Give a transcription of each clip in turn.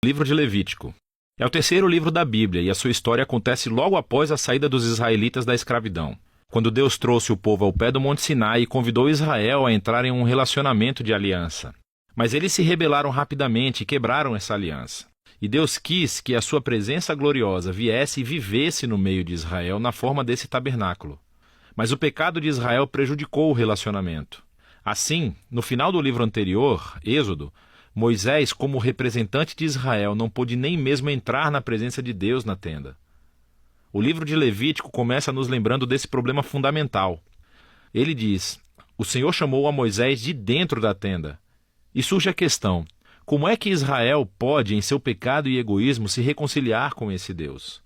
Livro de Levítico. É o terceiro livro da Bíblia e a sua história acontece logo após a saída dos israelitas da escravidão, quando Deus trouxe o povo ao pé do Monte Sinai e convidou Israel a entrar em um relacionamento de aliança. Mas eles se rebelaram rapidamente e quebraram essa aliança. E Deus quis que a sua presença gloriosa viesse e vivesse no meio de Israel na forma desse tabernáculo. Mas o pecado de Israel prejudicou o relacionamento. Assim, no final do livro anterior, Êxodo, Moisés, como representante de Israel, não pôde nem mesmo entrar na presença de Deus na tenda. O livro de Levítico começa nos lembrando desse problema fundamental. Ele diz: o Senhor chamou a Moisés de dentro da tenda. E surge a questão: como é que Israel pode, em seu pecado e egoísmo, se reconciliar com esse Deus?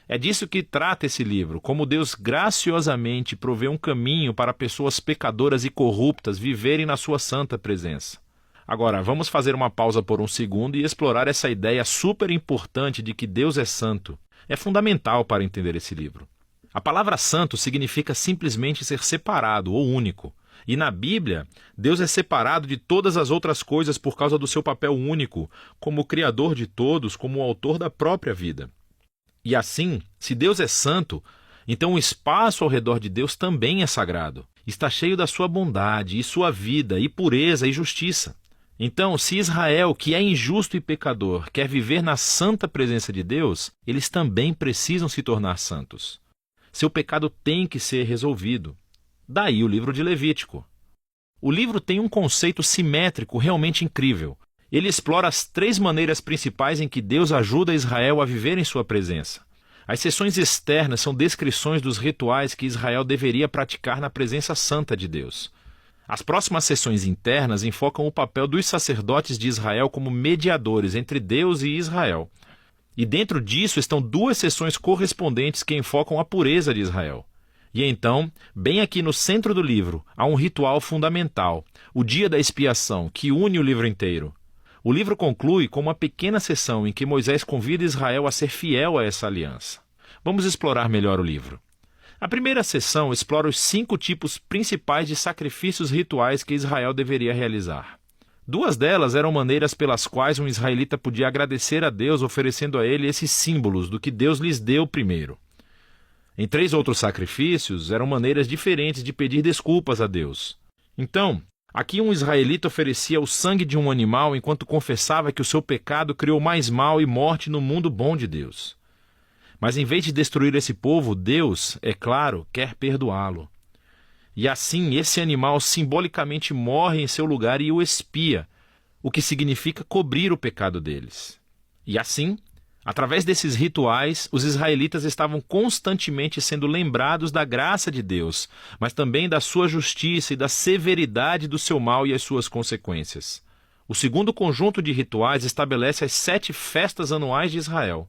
É disso que trata esse livro, como Deus graciosamente provê um caminho para pessoas pecadoras e corruptas viverem na sua santa presença. Agora, vamos fazer uma pausa por um segundo e explorar essa ideia super importante de que Deus é santo. É fundamental para entender esse livro. A palavra santo significa simplesmente ser separado ou único. E na Bíblia, Deus é separado de todas as outras coisas por causa do seu papel único, como o Criador de todos, como o autor da própria vida. E assim, se Deus é santo, então o espaço ao redor de Deus também é sagrado. Está cheio da sua bondade, e sua vida, e pureza, e justiça. Então, se Israel, que é injusto e pecador, quer viver na santa presença de Deus, eles também precisam se tornar santos. Seu pecado tem que ser resolvido. Daí o livro de Levítico. O livro tem um conceito simétrico realmente incrível. Ele explora as três maneiras principais em que Deus ajuda Israel a viver em sua presença. As seções externas são descrições dos rituais que Israel deveria praticar na presença santa de Deus. As próximas seções internas enfocam o papel dos sacerdotes de Israel como mediadores entre Deus e Israel. E dentro disso estão duas seções correspondentes que enfocam a pureza de Israel. E então, bem aqui no centro do livro, há um ritual fundamental, o dia da expiação, que une o livro inteiro. O livro conclui com uma pequena seção em que Moisés convida Israel a ser fiel a essa aliança. Vamos explorar melhor o livro. A primeira seção explora os 5 tipos principais de sacrifícios rituais que Israel deveria realizar. 2 delas eram maneiras pelas quais um israelita podia agradecer a Deus oferecendo a ele esses símbolos do que Deus lhes deu primeiro. Em 3 outros sacrifícios eram maneiras diferentes de pedir desculpas a Deus. Então, aqui um israelita oferecia o sangue de um animal enquanto confessava que o seu pecado criou mais mal e morte no mundo bom de Deus. Mas em vez de destruir esse povo, Deus, é claro, quer perdoá-lo. E assim esse animal simbolicamente morre em seu lugar e o expia, o que significa cobrir o pecado deles. E assim, através desses rituais, os israelitas estavam constantemente sendo lembrados da graça de Deus, mas também da sua justiça e da severidade do seu mal e as suas consequências. O segundo conjunto de rituais estabelece as 7 festas anuais de Israel.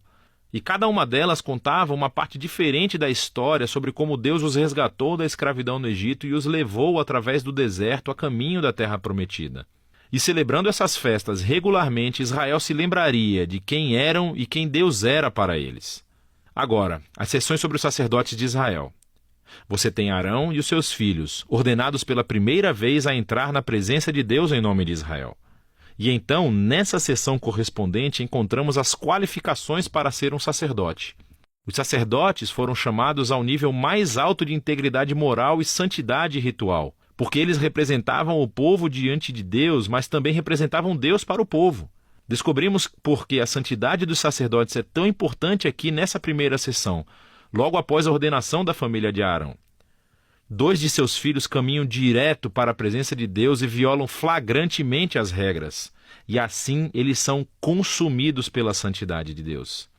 E cada uma delas contava uma parte diferente da história sobre como Deus os resgatou da escravidão no Egito e os levou através do deserto a caminho da terra prometida. E celebrando essas festas regularmente, Israel se lembraria de quem eram e quem Deus era para eles. Agora, as sessões sobre os sacerdotes de Israel. Você tem Arão e os seus filhos, ordenados pela primeira vez a entrar na presença de Deus em nome de Israel. E então, nessa seção correspondente, encontramos as qualificações para ser um sacerdote. Os sacerdotes foram chamados ao nível mais alto de integridade moral e santidade ritual, porque eles representavam o povo diante de Deus, mas também representavam Deus para o povo. Descobrimos por que a santidade dos sacerdotes é tão importante aqui nessa primeira seção, logo após a ordenação da família de Arão. 2 de seus filhos caminham direto para a presença de Deus e violam flagrantemente as regras. E assim eles são consumidos pela santidade de Deus.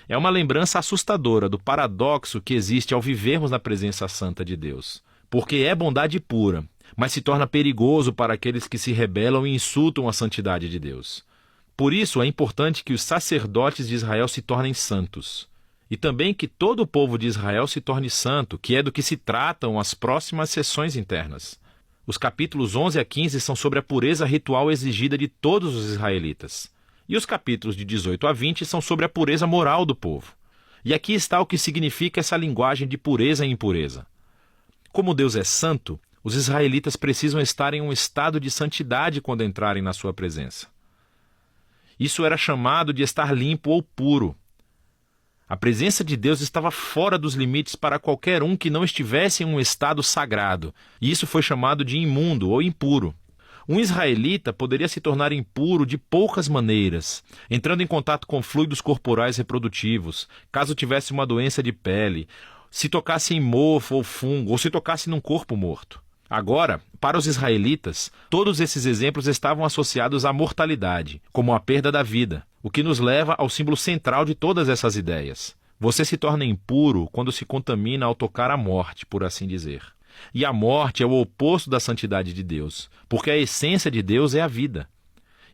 É uma lembrança assustadora do paradoxo que existe ao vivermos na presença santa de Deus. Porque é bondade pura, mas se torna perigoso para aqueles que se rebelam e insultam a santidade de Deus. Por isso é importante que os sacerdotes de Israel se tornem santos. E também que todo o povo de Israel se torne santo, que é do que se tratam as próximas sessões internas. Os capítulos 11 a 15 são sobre a pureza ritual exigida de todos os israelitas. E os capítulos de 18 a 20 são sobre a pureza moral do povo. E aqui está o que significa essa linguagem de pureza e impureza. Como Deus é santo, os israelitas precisam estar em um estado de santidade quando entrarem na sua presença. Isso era chamado de estar limpo ou puro. A presença de Deus estava fora dos limites para qualquer um que não estivesse em um estado sagrado, e isso foi chamado de imundo ou impuro. Um israelita poderia se tornar impuro de poucas maneiras, entrando em contato com fluidos corporais reprodutivos, caso tivesse uma doença de pele, se tocasse em mofo ou fungo, ou se tocasse num corpo morto. Agora, para os israelitas, todos esses exemplos estavam associados à mortalidade, como a perda da vida, o que nos leva ao símbolo central de todas essas ideias. Você se torna impuro quando se contamina ao tocar a morte, por assim dizer. E a morte é o oposto da santidade de Deus, porque a essência de Deus é a vida.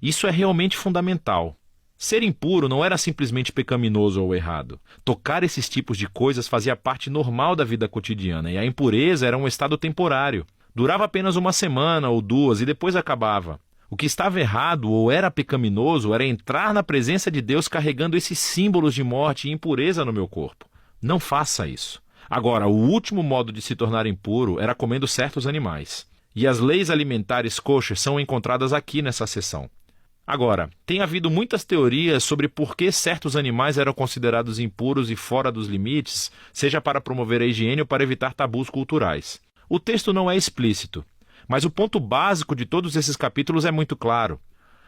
Isso é realmente fundamental. Ser impuro não era simplesmente pecaminoso ou errado. Tocar esses tipos de coisas fazia parte normal da vida cotidiana, e a impureza era um estado temporário. Durava apenas uma semana ou duas e depois acabava. O que estava errado ou era pecaminoso era entrar na presença de Deus carregando esses símbolos de morte e impureza no meu corpo. Não faça isso. Agora, o último modo de se tornar impuro era comendo certos animais. E as leis alimentares kosher são encontradas aqui nessa seção. Agora, tem havido muitas teorias sobre por que certos animais eram considerados impuros e fora dos limites, seja para promover a higiene ou para evitar tabus culturais. O texto não é explícito, mas o ponto básico de todos esses capítulos é muito claro.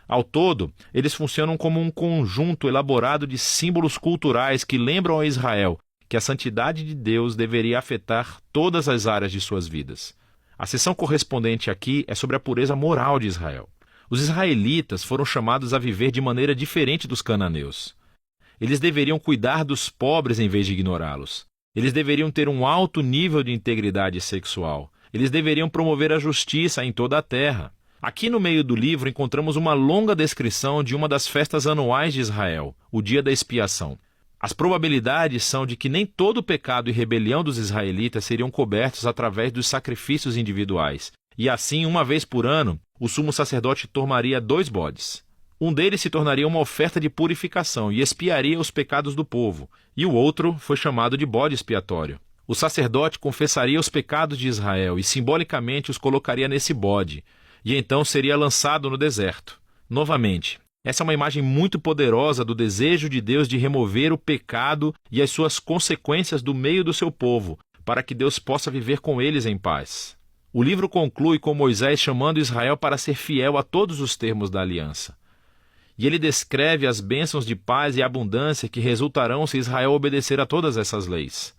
Ao todo, eles funcionam como um conjunto elaborado de símbolos culturais que lembram a Israel que a santidade de Deus deveria afetar todas as áreas de suas vidas. A seção correspondente aqui é sobre a pureza moral de Israel. Os israelitas foram chamados a viver de maneira diferente dos cananeus. Eles deveriam cuidar dos pobres em vez de ignorá-los. Eles deveriam ter um alto nível de integridade sexual. Eles deveriam promover a justiça em toda a terra. Aqui no meio do livro encontramos uma longa descrição de uma das festas anuais de Israel, o Dia da Expiação. As probabilidades são de que nem todo o pecado e rebelião dos israelitas seriam cobertos através dos sacrifícios individuais. E assim, uma vez por ano, o sumo sacerdote tomaria 2 bodes. Um deles se tornaria uma oferta de purificação e expiaria os pecados do povo, e o outro foi chamado de bode expiatório. O sacerdote confessaria os pecados de Israel e simbolicamente os colocaria nesse bode, e então seria lançado no deserto. Novamente, essa é uma imagem muito poderosa do desejo de Deus de remover o pecado e as suas consequências do meio do seu povo, para que Deus possa viver com eles em paz. O livro conclui com Moisés chamando Israel para ser fiel a todos os termos da aliança. E ele descreve as bênçãos de paz e abundância que resultarão se Israel obedecer a todas essas leis.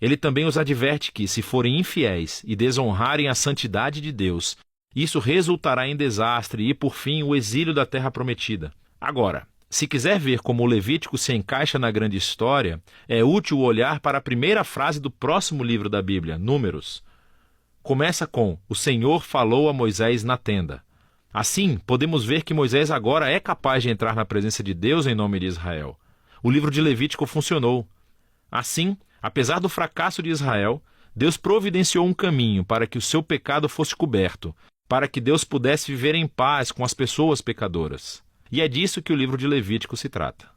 Ele também os adverte que, se forem infiéis e desonrarem a santidade de Deus, isso resultará em desastre e, por fim, o exílio da terra prometida. Agora, se quiser ver como o Levítico se encaixa na grande história, é útil olhar para a primeira frase do próximo livro da Bíblia, Números. Começa com: "O Senhor falou a Moisés na tenda". Assim, podemos ver que Moisés agora é capaz de entrar na presença de Deus em nome de Israel. O livro de Levítico funcionou. Assim, apesar do fracasso de Israel, Deus providenciou um caminho para que o seu pecado fosse coberto, para que Deus pudesse viver em paz com as pessoas pecadoras. E é disso que o livro de Levítico se trata.